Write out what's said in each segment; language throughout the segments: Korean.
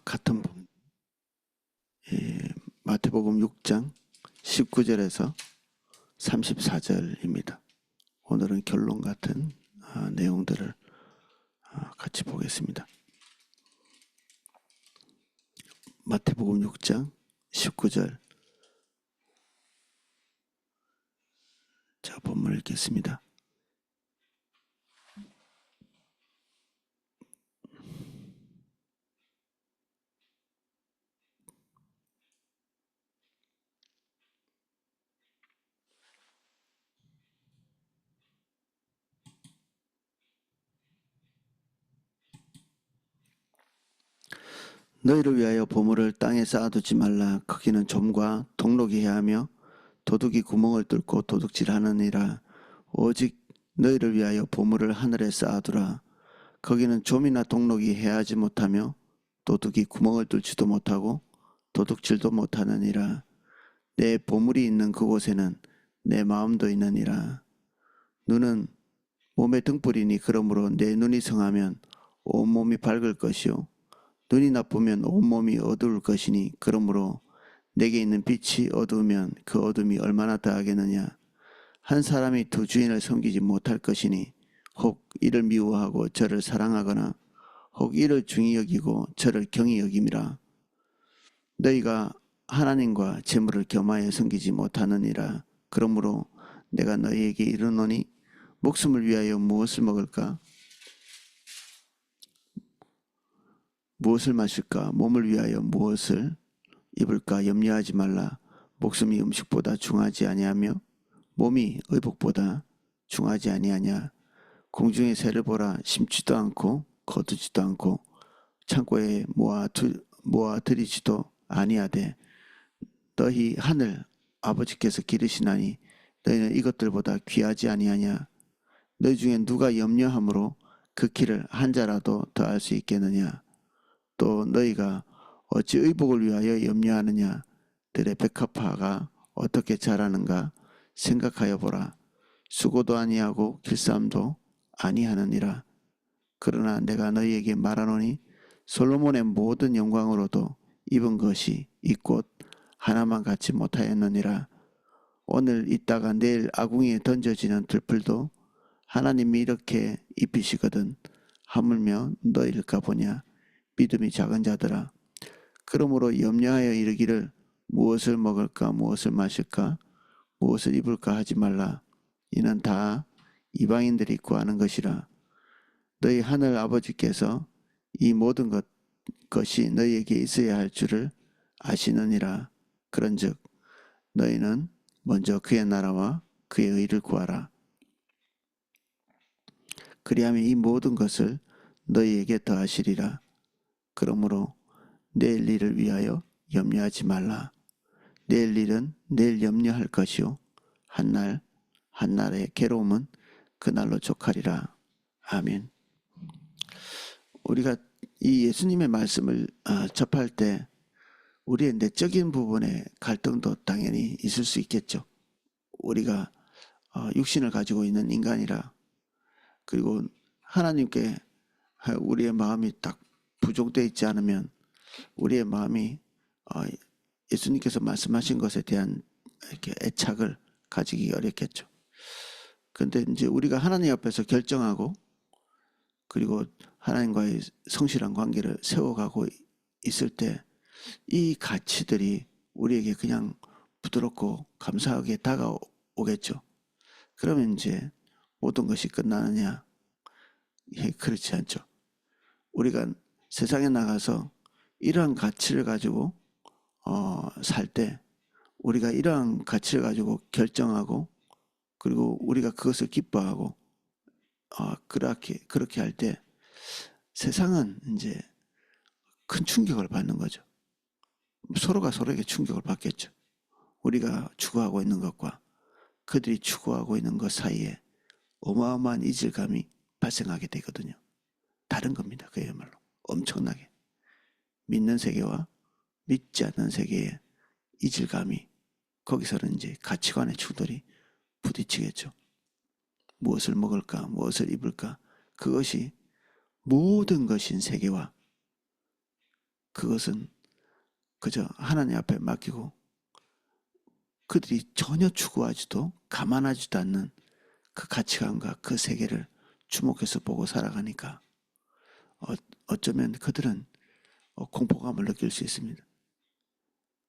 같은 마태복음 6장 19절에서 34절입니다. 오늘은 결론 같은 내용들을 같이 보겠습니다. 마태복음 6장 19절. 자, 본문을 읽겠습니다. 너희를 위하여 보물을 땅에 쌓아두지 말라. 거기는 좀과 동록이 해하며 도둑이 구멍을 뚫고 도둑질하느니라. 오직 너희를 위하여 보물을 하늘에 쌓아두라. 거기는 좀이나 동록이 해하지 못하며 도둑이 구멍을 뚫지도 못하고 도둑질도 못하느니라. 내 보물이 있는 그곳에는 내 마음도 있느니라. 눈은 몸의 등불이니 그러므로 내 눈이 성하면 온몸이 밝을 것이요 눈이 나쁘면 온몸이 어두울 것이니 그러므로 내게 있는 빛이 어두우면 그 어둠이 얼마나 더하겠느냐. 한 사람이 두 주인을 섬기지 못할 것이니 혹 이를 미워하고 저를 사랑하거나 혹 이를 중히 여기고 저를 경히 여김이라. 너희가 하나님과 재물을 겸하여 섬기지 못하느니라. 그러므로 내가 너희에게 이르노니 목숨을 위하여 무엇을 먹을까? 무엇을 마실까? 몸을 위하여 무엇을 입을까? 염려하지 말라. 목숨이 음식보다 중하지 아니하며 몸이 의복보다 중하지 아니하냐. 공중의 새를 보라. 심지도 않고 거두지도 않고 창고에 모아 들이지도 아니하되 너희 하늘 아버지께서 기르시나니 너희는 이것들보다 귀하지 아니하냐. 너희 중에 누가 염려함으로 그 키를 한 자라도 더할 수 있겠느냐. 또 너희가 어찌 의복을 위하여 염려하느냐. 들의 백합화가 어떻게 자라는가 생각하여 보라. 수고도 아니하고 길쌈도 아니하느니라. 그러나 내가 너희에게 말하노니 솔로몬의 모든 영광으로도 입은 것이 이 꽃 하나만 갖지 못하였느니라. 오늘 있다가 내일 아궁이에 던져지는 들풀도 하나님이 이렇게 입히시거든 하물며 너희일까 보냐. 믿음이 작은 자들아. 그러므로 염려하여 이르기를 무엇을 먹을까 무엇을 마실까 무엇을 입을까 하지 말라. 이는 다 이방인들이 구하는 것이라. 너희 하늘 아버지께서 이 모든 것이 너희에게 있어야 할 줄을 아시느니라. 그런즉 너희는 먼저 그의 나라와 그의 의를 구하라. 그리하면 이 모든 것을 너희에게 더하시리라. 그러므로 내일 일을 위하여 염려하지 말라. 내일 일은 내일 염려할 것이요 한날 한날의 괴로움은 그날로 족하리라. 아멘. 우리가 이 예수님의 말씀을 접할 때 우리의 내적인 부분에 갈등도 당연히 있을 수 있겠죠. 우리가 육신을 가지고 있는 인간이라. 그리고 하나님께 우리의 마음이 딱 부족되어 있지 않으면 우리의 마음이 예수님께서 말씀하신 것에 대한 이렇게 애착을 가지기 어렵겠죠. 그런데 이제 우리가 하나님 앞에서 결정하고 그리고 하나님과의 성실한 관계를 세워가고 있을 때 이 가치들이 우리에게 그냥 부드럽고 감사하게 다가오겠죠. 그러면 이제 모든 것이 끝나느냐? 그렇지 않죠. 우리가 세상에 나가서 이러한 가치를 가지고 살 때 우리가 이러한 가치를 가지고 결정하고 그리고 우리가 그것을 기뻐하고 그렇게 할 때 세상은 이제 큰 충격을 받는 거죠. 서로가 서로에게 충격을 받겠죠. 우리가 추구하고 있는 것과 그들이 추구하고 있는 것 사이에 어마어마한 이질감이 발생하게 되거든요. 다른 겁니다. 그야말로 엄청나게 믿는 세계와 믿지 않는 세계의 이질감이 거기서는 이제 가치관의 충돌이 부딪히겠죠. 무엇을 먹을까 무엇을 입을까 그것이 모든 것인 세계와 그것은 그저 하나님 앞에 맡기고 그들이 전혀 추구하지도 감안하지도 않는 그 가치관과 그 세계를 주목해서 보고 살아가니까 어쩌면 그들은 공포감을 느낄 수 있습니다.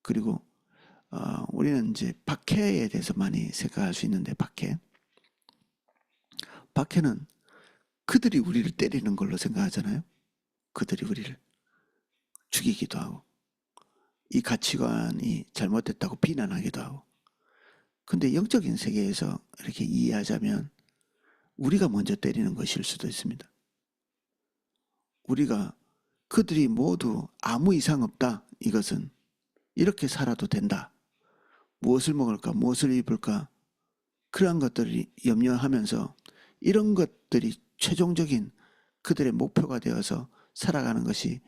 그리고 우리는 이제 박해에 대해서 많이 생각할 수 있는데 박해는 그들이 우리를 때리는 걸로 생각하잖아요. 그들이 우리를 죽이기도 하고 이 가치관이 잘못됐다고 비난하기도 하고. 근데 영적인 세계에서 이렇게 이해하자면 우리가 먼저 때리는 것일 수도 있습니다. 우리가 그들이 모두 아무 이상 없다. 이것은 이렇게 살아도 된다. 무엇을 먹을까? 무엇을 입을까? 그러한 것들을 염려하면서 이런 것들이 최종적인 그들의 목표가 되어서 살아가는 것이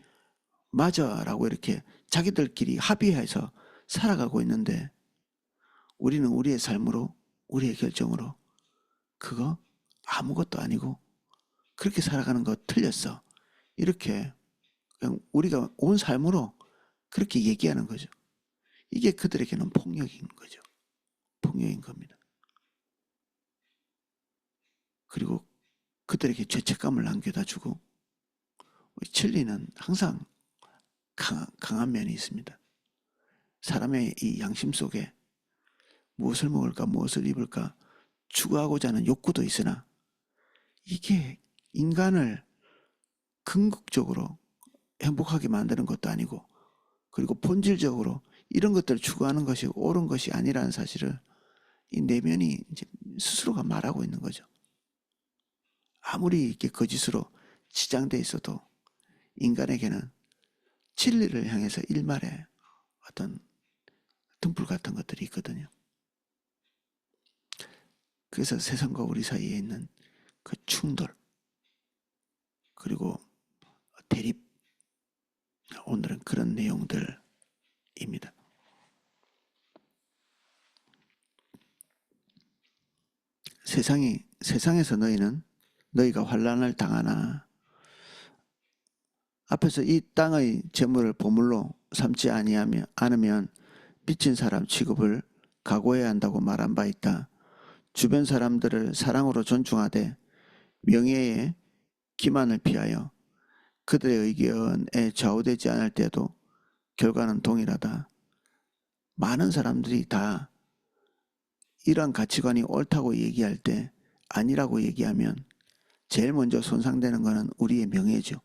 맞아라고 이렇게 자기들끼리 합의해서 살아가고 있는데 우리는 우리의 삶으로 우리의 결정으로 그거 아무것도 아니고 그렇게 살아가는 거 틀렸어. 이렇게 그냥 우리가 온 삶으로 그렇게 얘기하는 거죠. 이게 그들에게는 폭력인 거죠. 폭력인 겁니다. 그리고 그들에게 죄책감을 남겨다 주고 진리는 항상 강한 면이 있습니다. 사람의 이 양심 속에 무엇을 먹을까 무엇을 입을까 추구하고자 하는 욕구도 있으나 이게 인간을 궁극적으로 행복하게 만드는 것도 아니고 그리고 본질적으로 이런 것들을 추구하는 것이 옳은 것이 아니라는 사실을 이 내면이 이제 스스로가 말하고 있는 거죠. 아무리 이렇게 거짓으로 치장돼 있어도 인간에게는 진리를 향해서 일말의 어떤 등불 같은 것들이 있거든요. 그래서 세상과 우리 사이에 있는 그 충돌 그리고 대립 오늘은 그런 내용들입니다. 세상에서 너희가 환난을 당하나 앞에서 이 땅의 재물을 보물로 삼지 않으면 미친 사람 취급을 각오해야 한다고 말한 바 있다. 주변 사람들을 사랑으로 존중하되 명예에 기만을 피하여 그들의 의견에 좌우되지 않을 때도 결과는 동일하다. 많은 사람들이 다 이러한 가치관이 옳다고 얘기할 때 아니라고 얘기하면 제일 먼저 손상되는 것은 우리의 명예죠.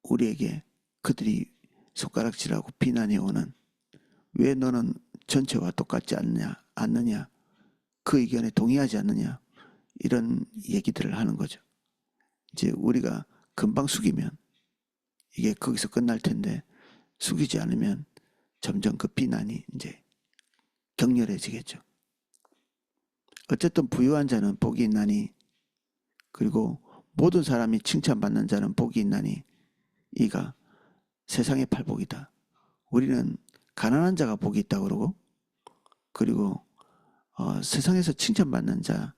우리에게 그들이 손가락질하고 비난해오는 왜 너는 전체와 똑같지 않느냐 그 의견에 동의하지 않느냐 이런 얘기들을 하는 거죠. 이제 우리가 금방 숙이면 이게 거기서 끝날 텐데 숙이지 않으면 점점 그 비난이 이제 격렬해지겠죠. 어쨌든 부유한 자는 복이 있나니 그리고 모든 사람이 칭찬받는 자는 복이 있나니 이가 세상의 팔복이다. 우리는 가난한 자가 복이 있다고 그러고 그리고 세상에서 칭찬받는 자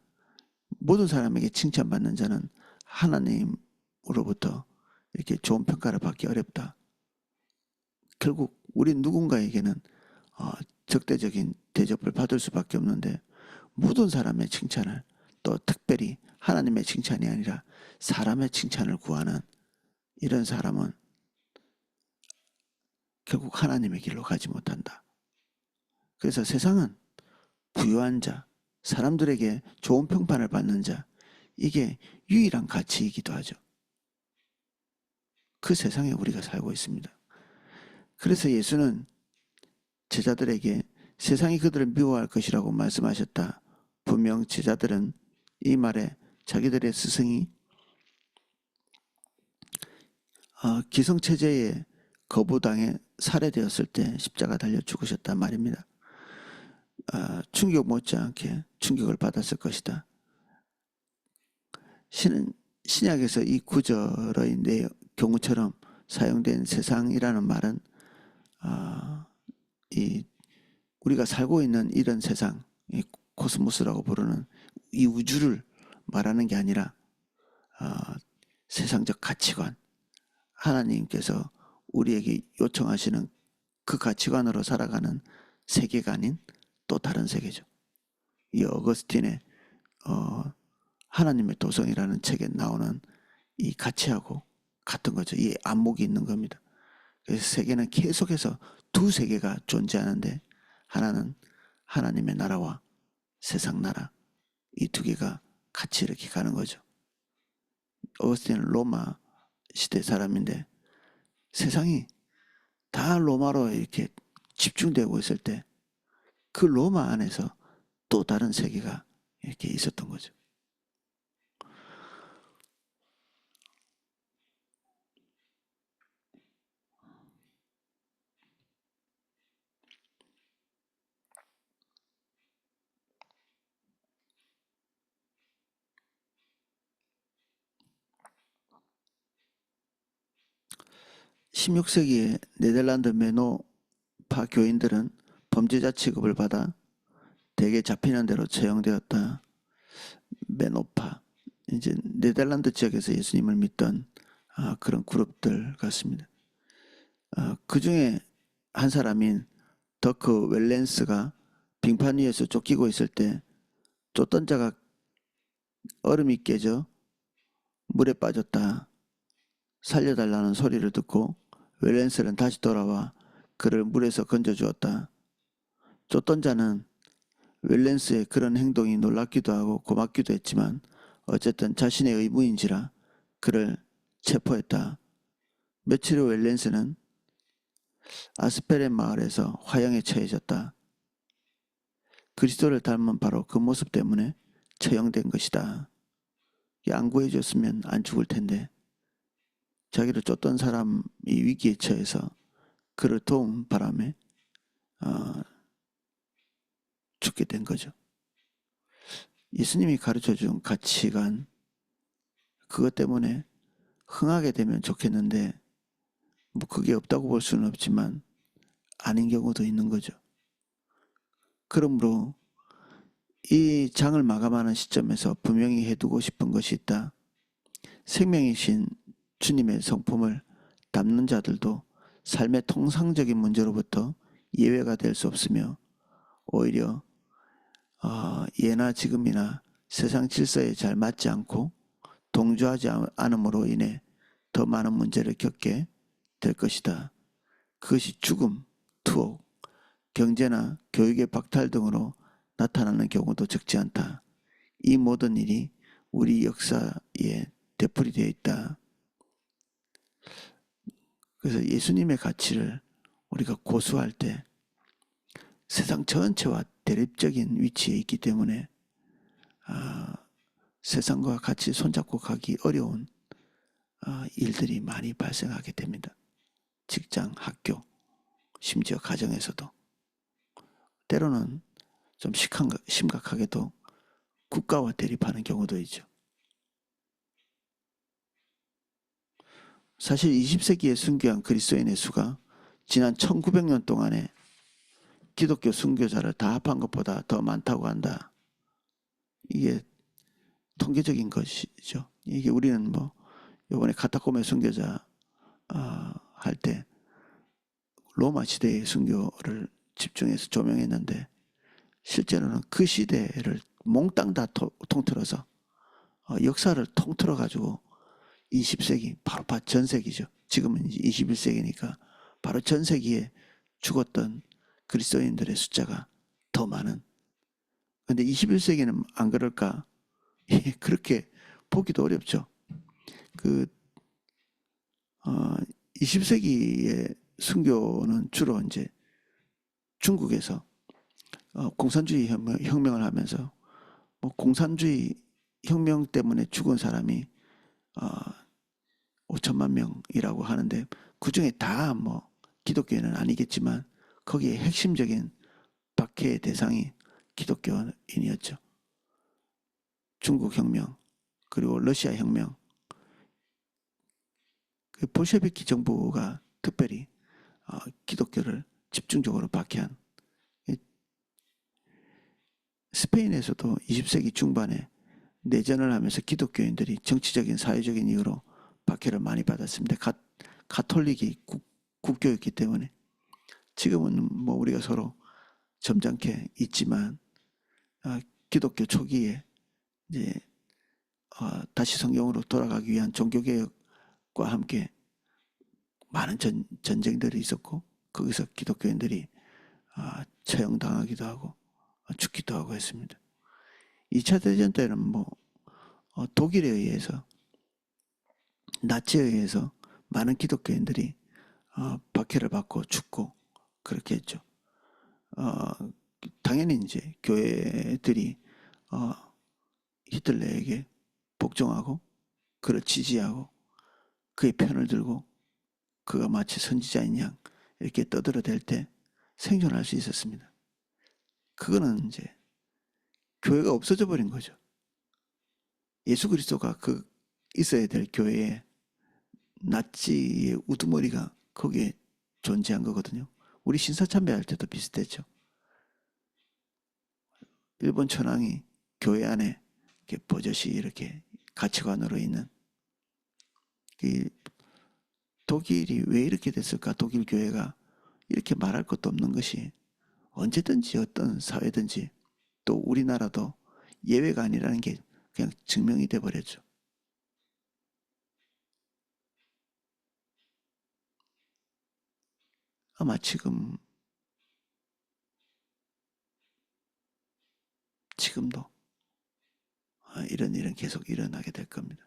모든 사람에게 칭찬받는 자는 하나님으로부터 이렇게 좋은 평가를 받기 어렵다. 결국 우리 누군가에게는 적대적인 대접을 받을 수밖에 없는데 모든 사람의 칭찬을 또 특별히 하나님의 칭찬이 아니라 사람의 칭찬을 구하는 이런 사람은 결국 하나님의 길로 가지 못한다. 그래서 세상은 부유한 자, 사람들에게 좋은 평판을 받는 자 이게 유일한 가치이기도 하죠. 그 세상에 우리가 살고 있습니다. 그래서 예수는 제자들에게 세상이 그들을 미워할 것이라고 말씀하셨다. 분명 제자들은 이 말에 자기들의 스승이 기성체제에 거부당해 살해되었을 때 십자가 달려 죽으셨단 말입니다. 충격 못지않게 충격을 받았을 것이다. 신약에서 이 구절의 경우처럼 사용된 세상이라는 말은 우리가 살고 있는 이런 세상, 이 코스모스라고 부르는 이 우주를 말하는 게 아니라 세상적 가치관, 하나님께서 우리에게 요청하시는 그 가치관으로 살아가는 세계가 아닌 또 다른 세계죠. 이 어거스틴의 하나님의 도성이라는 책에 나오는 이 가치하고 같은 거죠. 이 안목이 있는 겁니다. 그래서 세계는 계속해서 두 세계가 존재하는데 하나는 하나님의 나라와 세상 나라, 이 두 개가 같이 이렇게 가는 거죠. 어거스틴은 로마 시대 사람인데 세상이 다 로마로 이렇게 집중되고 있을 때 그 로마 안에서 또 다른 세계가 이렇게 있었던 거죠. 16세기에 네덜란드 메노파 교인들은 범죄자 취급을 받아 대개 잡히는 대로 처형되었다. 메노파, 이제 네덜란드 지역에서 예수님을 믿던 그런 그룹들 같습니다. 그 중에 한 사람인 더크 웰렌스가 빙판 위에서 쫓기고 있을 때 쫓던 자가 얼음이 깨져 물에 빠졌다. 살려달라는 소리를 듣고 웰렌스는 다시 돌아와 그를 물에서 건져주었다. 쫓던 자는 웰렌스의 그런 행동이 놀랍기도 하고 고맙기도 했지만 어쨌든 자신의 의무인지라 그를 체포했다. 며칠 후 웰렌스는 아스페렌 마을에서 화형에 처해졌다. 그리스도를 닮은 바로 그 모습 때문에 처형된 것이다. 안 구해줬으면 안 죽을 텐데 자기를 쫓던 사람이 위기에 처해서 그를 도운 바람에 죽게 된 거죠. 예수님이 가르쳐준 가치관, 그것 때문에 흥하게 되면 좋겠는데 뭐 그게 없다고 볼 수는 없지만 아닌 경우도 있는 거죠. 그러므로 이 장을 마감하는 시점에서 분명히 해두고 싶은 것이 있다. 생명이신 주님의 성품을 담는 자들도 삶의 통상적인 문제로부터 예외가 될 수 없으며 오히려 예나 지금이나 세상 질서에 잘 맞지 않고 동조하지 않음으로 인해 더 많은 문제를 겪게 될 것이다. 그것이 죽음, 투옥, 경제나 교육의 박탈 등으로 나타나는 경우도 적지 않다. 이 모든 일이 우리 역사에 되풀이되어 있다. 그래서 예수님의 가치를 우리가 고수할 때 세상 전체와 대립적인 위치에 있기 때문에 세상과 같이 손잡고 가기 어려운 일들이 많이 발생하게 됩니다. 직장, 학교, 심지어 가정에서도. 때로는 좀 심각하게도 국가와 대립하는 경우도 있죠. 사실 20세기에 순교한 그리스도인의 수가 지난 1900년 동안에 기독교 순교자를 다 합한 것보다 더 많다고 한다. 이게 통계적인 것이죠. 이게 우리는 뭐 이번에 카타콤의 순교자 할 때 로마 시대의 순교를 집중해서 조명했는데 실제로는 그 시대를 몽땅 다 통틀어서 역사를 통틀어 가지고 20세기 바로 전 세기죠. 지금은 이제 21세기니까 바로 전 세기에 죽었던 그리스도인들의 숫자가 더 많은. 그런데 21세기는 안 그럴까? 그렇게 보기도 어렵죠. 20세기의 순교는 주로 이제 중국에서 공산주의 혁명을 하면서 뭐 공산주의 혁명 때문에 죽은 사람이 5천만 명이라고 하는데 그 중에 다 뭐 기독교인은 아니겠지만 거기에 핵심적인 박해의 대상이 기독교인이었죠. 중국 혁명 그리고 러시아 혁명, 그 볼셰비키 정부가 특별히 기독교를 집중적으로 박해한. 스페인에서도 20세기 중반에 내전을 하면서 기독교인들이 정치적인 사회적인 이유로 박해를 많이 받았습니다. 가톨릭이 국교였기 때문에. 지금은 뭐 우리가 서로 점잖게 있지만 기독교 초기에 이제 다시 성경으로 돌아가기 위한 종교개혁과 함께 많은 전쟁들이 있었고 거기서 기독교인들이 처형당하기도 하고 죽기도 하고 했습니다. 2차 대전 때는 뭐 독일에 의해서 나치에 의해서 많은 기독교인들이 박해를 받고 죽고 그렇게 했죠. 당연히 이제 교회들이 히틀러에게 복종하고 그를 지지하고 그의 편을 들고 그가 마치 선지자인 양 이렇게 떠들어댈 때 생존할 수 있었습니다. 그거는 이제 교회가 없어져 버린 거죠. 예수 그리스도가 그 있어야 될 교회에 나치의 우두머리가 거기에 존재한 거거든요. 우리 신사참배할 때도 비슷했죠. 일본 천황이 교회 안에 이렇게 버젓이 이렇게 가치관으로 있는 독일이 왜 이렇게 됐을까? 독일 교회가 이렇게 말할 것도 없는 것이 언제든지 어떤 사회든지 또 우리나라도 예외가 아니라는 게 그냥 증명이 돼 버렸죠. 아마 지금도 이런 일은 계속 일어나게 될 겁니다.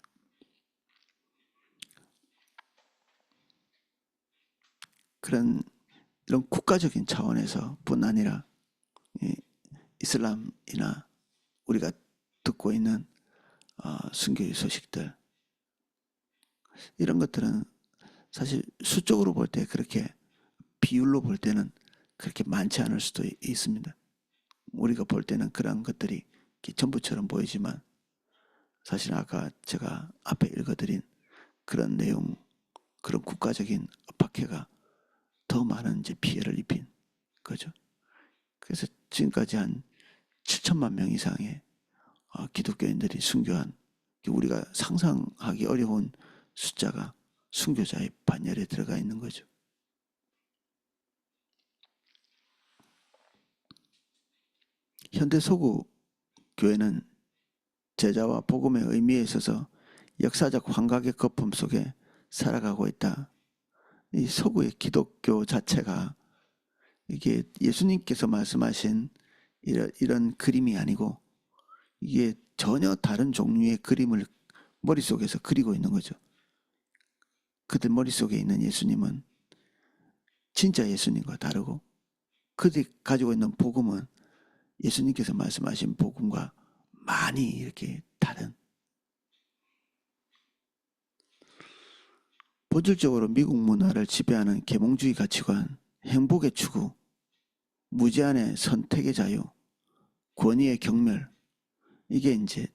이런 국가적인 차원에서뿐 아니라 이슬람이나 우리가 듣고 있는 순교의 소식들 이런 것들은 사실 수적으로 볼 때 그렇게 비율로 볼 때는 그렇게 많지 않을 수도 있습니다. 우리가 볼 때는 그런 것들이 전부처럼 보이지만 사실 아까 제가 앞에 읽어드린 그런 내용, 그런 국가적인 박해가 더 많은 이제 피해를 입힌 거죠. 그래서 지금까지 한 7천만 명 이상의 기독교인들이 순교한 우리가 상상하기 어려운 숫자가 순교자의 반열에 들어가 있는 거죠. 현대 서구 교회는 제자와 복음의 의미에 있어서 역사적 환각의 거품 속에 살아가고 있다. 이 서구의 기독교 자체가 이게 예수님께서 말씀하신 이런 그림이 아니고 이게 전혀 다른 종류의 그림을 머릿속에서 그리고 있는 거죠. 그들 머릿속에 있는 예수님은 진짜 예수님과 다르고 그들이 가지고 있는 복음은 예수님께서 말씀하신 복음과 많이 이렇게 다른 본질적으로 미국 문화를 지배하는 계몽주의 가치관, 행복의 추구, 무제한의 선택의 자유, 권위의 경멸 이게 이제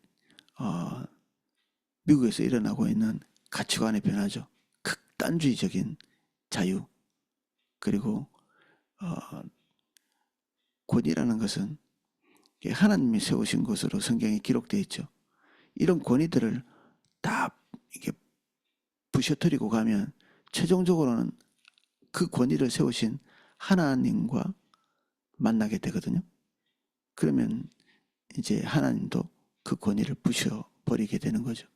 미국에서 일어나고 있는 가치관의 변화죠. 극단주의적인 자유 그리고 권위라는 것은 하나님이 세우신 것으로 성경에 기록되어 있죠. 이런 권위들을 다 이게 부셔뜨리고 가면 최종적으로는 그 권위를 세우신 하나님과 만나게 되거든요. 그러면 이제 하나님도 그 권위를 부셔버리게 되는 거죠.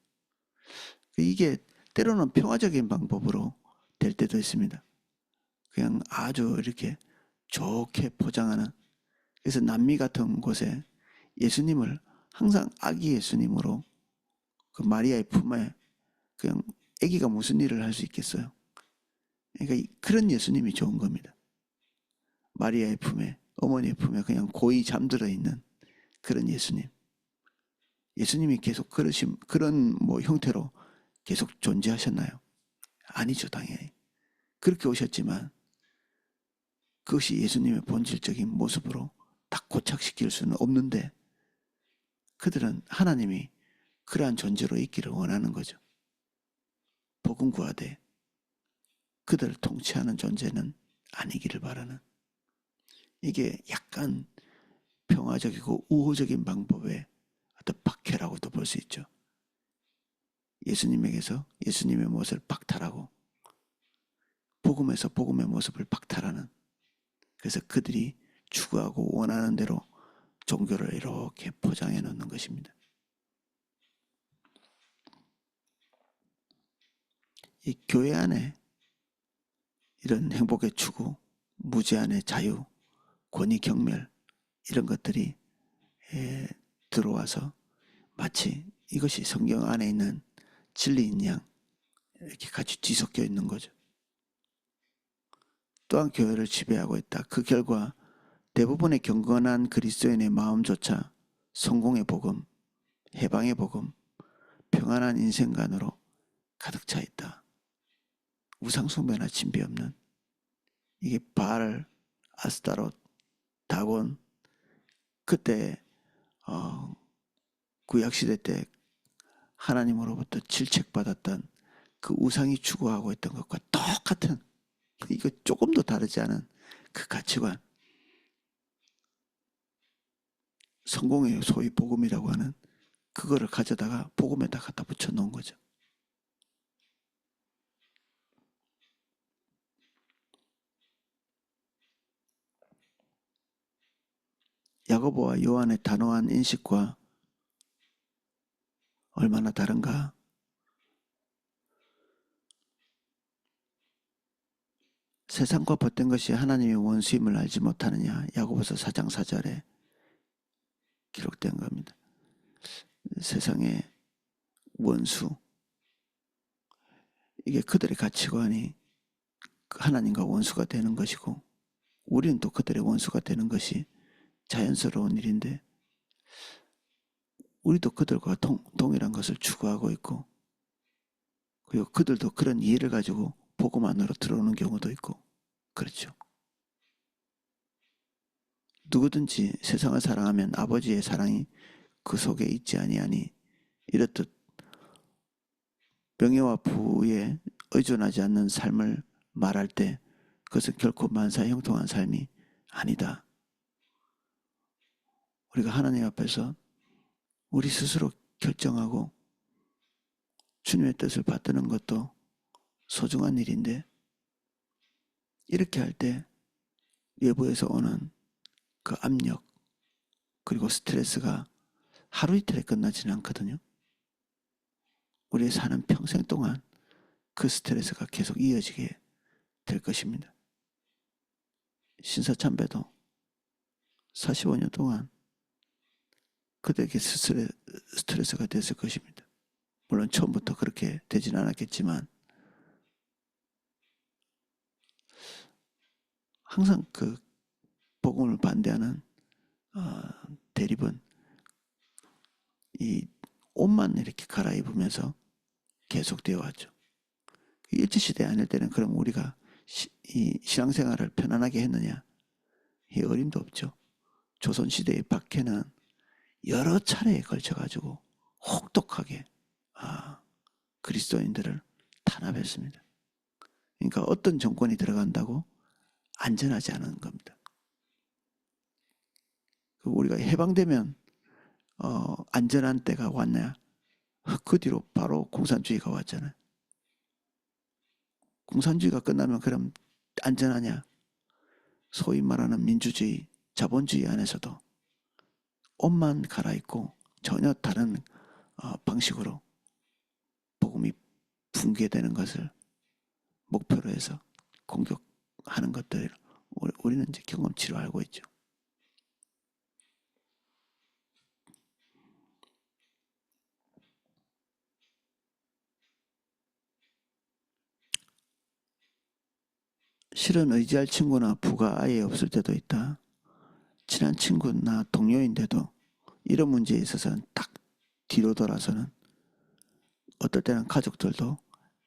이게 때로는 평화적인 방법으로 될 때도 있습니다. 그냥 아주 이렇게 좋게 포장하는. 그래서 남미 같은 곳에 예수님을 항상 아기 예수님으로 그 마리아의 품에 그냥 아기가 무슨 일을 할 수 있겠어요. 그러니까 그런 예수님이 좋은 겁니다. 마리아의 품에 어머니의 품에 그냥 고이 잠들어 있는 그런 예수님. 예수님이 계속 그런 뭐 형태로 계속 존재하셨나요? 아니죠, 당연히. 그렇게 오셨지만 그것이 예수님의 본질적인 모습으로 딱 고착시킬 수는 없는데 그들은 하나님이 그러한 존재로 있기를 원하는 거죠. 복음 구하되 그들을 통치하는 존재는 아니기를 바라는 이게 약간 평화적이고 우호적인 방법의 어떤 박해라고도 볼 수 있죠. 예수님에게서 예수님의 무엇을 박탈하고 복음에서 복음의 모습을 박탈하는, 그래서 그들이 추구하고 원하는 대로 종교를 이렇게 포장해 놓는 것입니다. 이 교회 안에 이런 행복의 추구, 무제한의 자유, 권위 경멸 이런 것들이 들어와서 마치 이것이 성경 안에 있는 진리인 양 이렇게 같이 뒤섞여 있는 거죠. 또한 교회를 지배하고 있다. 그 결과 대부분의 경건한 그리스도인의 마음조차 성공의 복음, 해방의 복음, 평안한 인생관으로 가득 차 있다. 우상숭배나 진비 없는, 이게 바알, 아스타롯, 다곤, 그때 구약시대 때 하나님으로부터 질책받았던 그 우상이 추구하고 있던 것과 똑같은, 이거 조금도 다르지 않은 그 가치관, 성공의 소위 복음이라고 하는 그거를 가져다가 복음에다 갖다 붙여 놓은 거죠. 야고보와 요한의 단호한 인식과 얼마나 다른가. 세상과 벗된 것이 하나님의 원수임을 알지 못하느냐. 야고보서 4장 4절에 기록된 겁니다. 세상의 원수, 이게 그들의 가치관이 하나님과 원수가 되는 것이고 우리는 또 그들의 원수가 되는 것이 자연스러운 일인데, 우리도 그들과 동일한 것을 추구하고 있고, 그리고 그들도 그런 이해를 가지고 복음 안으로 들어오는 경우도 있고 그렇죠. 누구든지 세상을 사랑하면 아버지의 사랑이 그 속에 있지 아니하니, 이렇듯 명예와 부에 의존하지 않는 삶을 말할 때 그것은 결코 만사 형통한 삶이 아니다. 우리가 하나님 앞에서 우리 스스로 결정하고 주님의 뜻을 받드는 것도 소중한 일인데, 이렇게 할 때 외부에서 오는 그 압력 그리고 스트레스가 하루 이틀에 끝나지는 않거든요. 우리의 사는 평생 동안 그 스트레스가 계속 이어지게 될 것입니다. 신사참배도 45년 동안 그들에게 스트레스가 됐을 것입니다. 물론 처음부터 그렇게 되진 않았겠지만 항상 그 복음을 반대하는 대립은 이 옷만 이렇게 갈아입으면서 계속되어 왔죠. 일제시대 아닐 때는 그럼 우리가 이 신앙생활을 편안하게 했느냐? 이 어림도 없죠. 조선시대의 박해는 여러 차례에 걸쳐가지고 혹독하게 그리스도인들을 탄압했습니다. 그러니까 어떤 정권이 들어간다고 안전하지 않은 겁니다. 우리가 해방되면 안전한 때가 왔냐? 그 뒤로 바로 공산주의가 왔잖아요. 공산주의가 끝나면 그럼 안전하냐? 소위 말하는 민주주의, 자본주의 안에서도 옷만 갈아입고 전혀 다른 방식으로 복음이 붕괴되는 것을 목표로 해서 공격하는 것들을 우리는 이제 경험치로 알고 있죠. 실은 의지할 친구나 부가 아예 없을 때도 있다. 친한 친구나 동료인데도 이런 문제에 있어서는 딱 뒤로 돌아서는, 어떨 때는 가족들도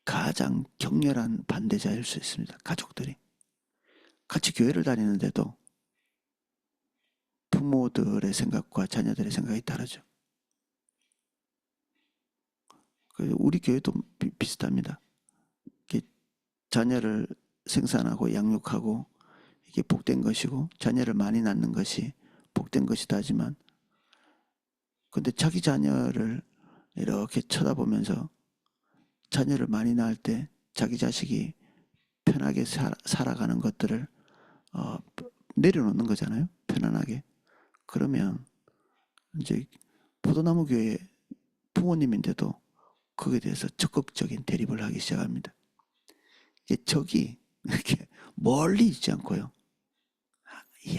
가장 격렬한 반대자일 수 있습니다. 가족들이 같이 교회를 다니는데도 부모들의 생각과 자녀들의 생각이 다르죠. 우리 교회도 비슷합니다. 자녀를 생산하고 양육하고 이게 복된 것이고 자녀를 많이 낳는 것이 복된 것이다 하지만, 근데 자기 자녀를 이렇게 쳐다보면서 자녀를 많이 낳을 때 자기 자식이 편하게 살아가는 것들을 내려놓는 거잖아요. 편안하게. 그러면 이제 포도나무 교회 부모님인데도 거기에 대해서 적극적인 대립을 하기 시작합니다. 이게 적이 이렇게 멀리 있지 않고요.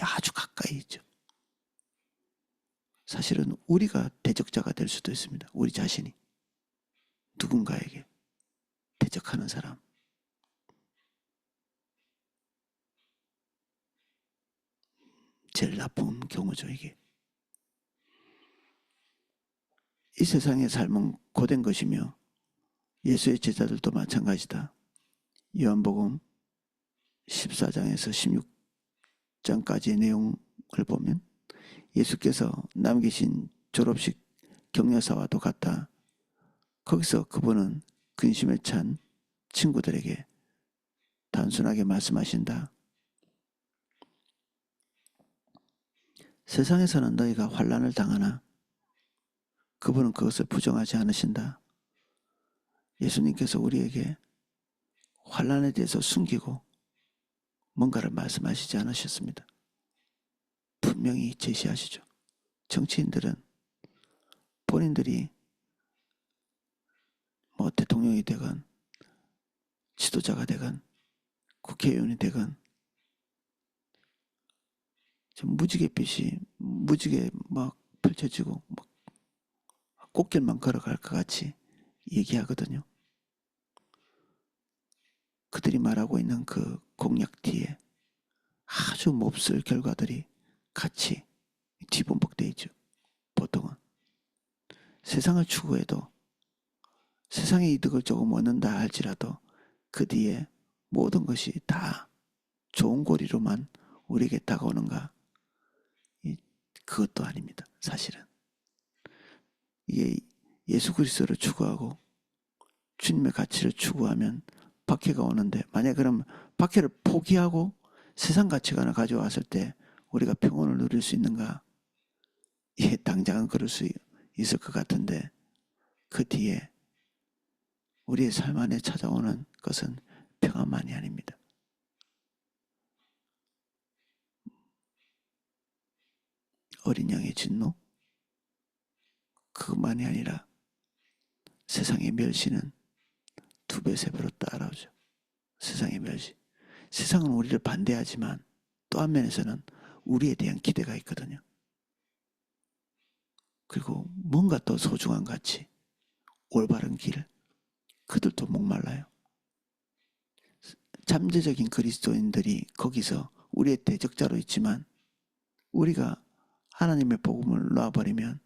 아주 가까이 있죠. 사실은 우리가 대적자가 될 수도 있습니다. 우리 자신이. 누군가에게 대적하는 사람. 제일 나쁜 경우죠, 이게. 이 세상의 삶은 고된 것이며 예수의 제자들도 마찬가지다. 요한복음 14장에서 16장까지의 내용을 보면 예수께서 남기신 졸업식 격려사와도 같다. 거기서 그분은 근심에 찬 친구들에게 단순하게 말씀하신다. 세상에서는 너희가 환난을 당하나 그분은 그것을 부정하지 않으신다. 예수님께서 우리에게 환난에 대해서 숨기고 뭔가를 말씀하시지 않으셨습니다. 분명히 제시하시죠. 정치인들은 본인들이 뭐 대통령이 되건 지도자가 되건 국회의원이 되건 무지갯빛이 무지개 막 펼쳐지고 막 꽃길만 걸어갈 것 같이 얘기하거든요. 그들이 말하고 있는 그 공약 뒤에 아주 몹쓸 결과들이 같이 뒤범벅되어 있죠. 보통은 세상을 추구해도 세상의 이득을 조금 얻는다 할지라도 그 뒤에 모든 것이 다 좋은 고리로만 우리에게 다가오는가? 그것도 아닙니다. 사실은 이게 예수 그리스도를 추구하고 주님의 가치를 추구하면 박해가 오는데 만약 그럼 박해를 포기하고 세상 가치관을 가져왔을 때 우리가 평온을 누릴 수 있는가? 예, 당장은 그럴 수 있을 것 같은데 그 뒤에 우리의 삶 안에 찾아오는 것은 평안만이 아닙니다. 어린 양의 진노? 그것만이 아니라 세상의 멸시는 2배, 3배로 따라오죠. 세상의 멸시. 세상은 우리를 반대하지만 또 한면에서는 우리에 대한 기대가 있거든요. 그리고 뭔가 더 소중한 가치, 올바른 길, 그들도 목말라요. 잠재적인 그리스도인들이 거기서 우리의 대적자로 있지만 우리가 하나님의 복음을 놔버리면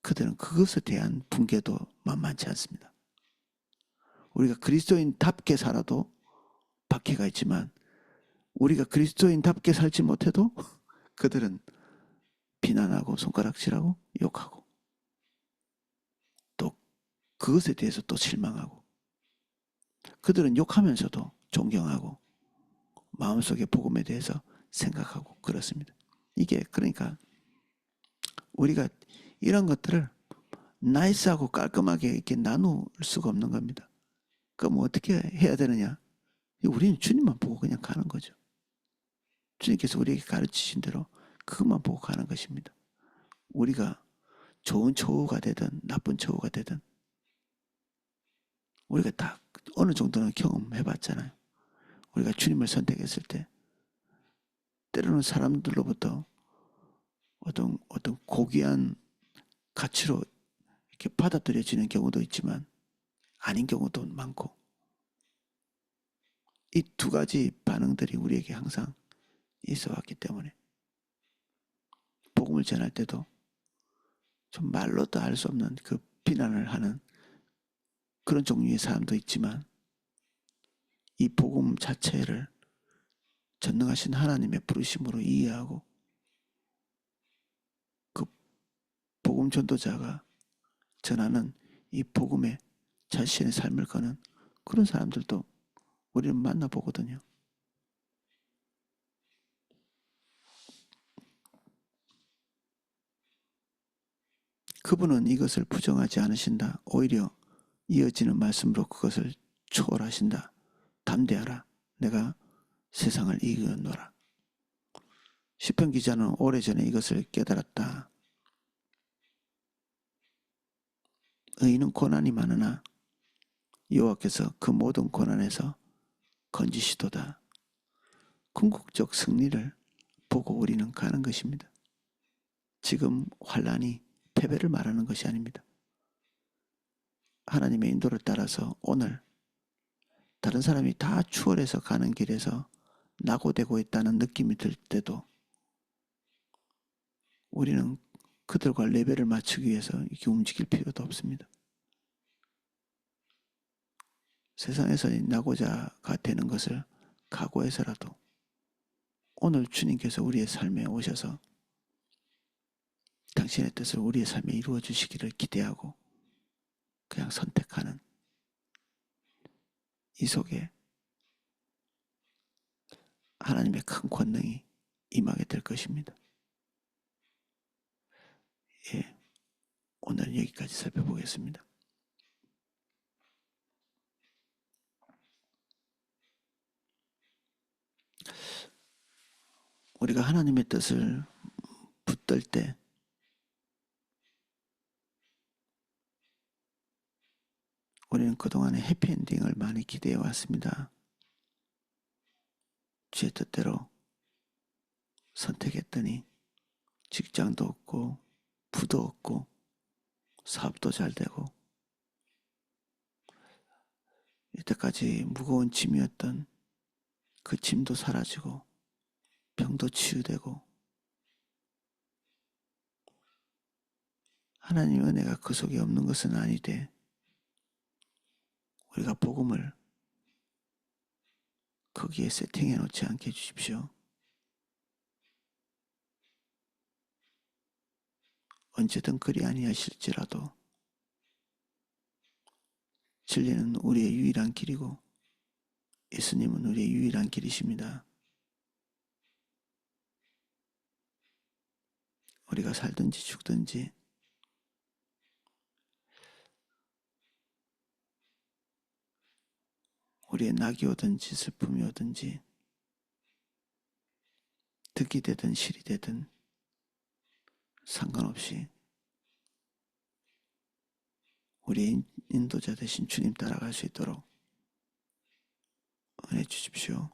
그들은 그것에 대한 붕괴도 만만치 않습니다. 우리가 그리스도인답게 살아도 박해가 있지만 우리가 그리스도인답게 살지 못해도 그들은 비난하고 손가락질하고 욕하고 또 그것에 대해서 또 실망하고 그들은 욕하면서도 존경하고 마음속에 복음에 대해서 생각하고 그렇습니다. 이게 그러니까 우리가 이런 것들을 나이스하고 깔끔하게 이렇게 나눌 수가 없는 겁니다. 그럼 어떻게 해야 되느냐? 우리는 주님만 보고 그냥 가는 거죠. 주님께서 우리에게 가르치신 대로 그것만 보고 가는 것입니다. 우리가 좋은 처우가 되든 나쁜 처우가 되든 우리가 다 어느 정도는 경험해봤잖아요. 우리가 주님을 선택했을 때 때로는 사람들로부터 어떤 고귀한 가치로 이렇게 받아들여지는 경우도 있지만 아닌 경우도 많고 이 2가지 반응들이 우리에게 항상 있어 왔기 때문에 복음을 전할 때도 좀 말로도 할 수 없는 그 비난을 하는 그런 종류의 사람도 있지만 이 복음 자체를 전능하신 하나님의 부르심으로 이해하고 그 복음 전도자가 전하는 이 복음에 자신의 삶을 거는 그런 사람들도 우리는 만나보거든요. 그분은 이것을 부정하지 않으신다. 오히려 이어지는 말씀으로 그것을 초월하신다. 담대하라. 내가 세상을 이기노라. 시편 기자는 오래전에 이것을 깨달았다. 의인은 고난이 많으나 여호와께서 그 모든 고난에서 건지시도다. 궁극적 승리를 보고 우리는 가는 것입니다. 지금 환란이 패배를 말하는 것이 아닙니다. 하나님의 인도를 따라서 오늘 다른 사람이 다 추월해서 가는 길에서 낙오되고 있다는 느낌이 들 때도 우리는 그들과 레벨을 맞추기 위해서 이렇게 움직일 필요도 없습니다. 세상에서 낙오자가 되는 것을 각오해서라도 오늘 주님께서 우리의 삶에 오셔서 당신의 뜻을 우리의 삶에 이루어 주시기를 기대하고 그냥 선택하는 이 속에 하나님의 큰 권능이 임하게 될 것입니다. 예, 오늘은 여기까지 살펴보겠습니다. 우리가 하나님의 뜻을 붙들 때 우리는 그동안에 해피엔딩을 많이 기대해 왔습니다. 주의 뜻대로 선택했더니 직장도 없고 부도 없고 사업도 잘 되고 이때까지 무거운 짐이었던 그 짐도 사라지고 병도 치유되고 하나님의 은혜가 그 속에 없는 것은 아니되 우리가 복음을 거기에 세팅해 놓지 않게 해주십시오. 언제든 그리 아니하실지라도 진리는 우리의 유일한 길이고 예수님은 우리의 유일한 길이십니다. 우리가 살든지 죽든지 우리의 낙이 오든지 슬픔이 오든지 득이 되든 실이 되든 상관없이 우리의 인도자 되신 주님 따라갈 수 있도록 은혜 주십시오.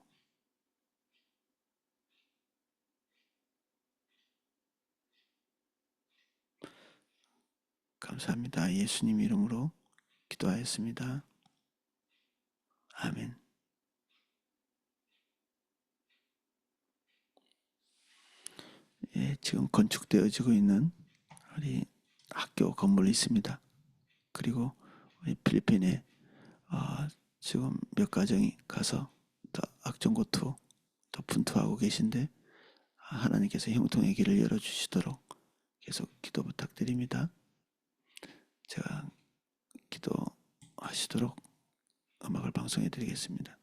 감사합니다. 예수님 이름으로 기도하였습니다. 아멘. 예, 지금 건축되어지고 있는 우리 학교 건물이 있습니다. 그리고 우리 필리핀에 지금 몇 가정이 가서 더 악전고투 더 분투하고 계신데 하나님께서 형통의 길을 열어주시도록 계속 기도 부탁드립니다. 제가 기도하시도록 음악을 방송해 드리겠습니다.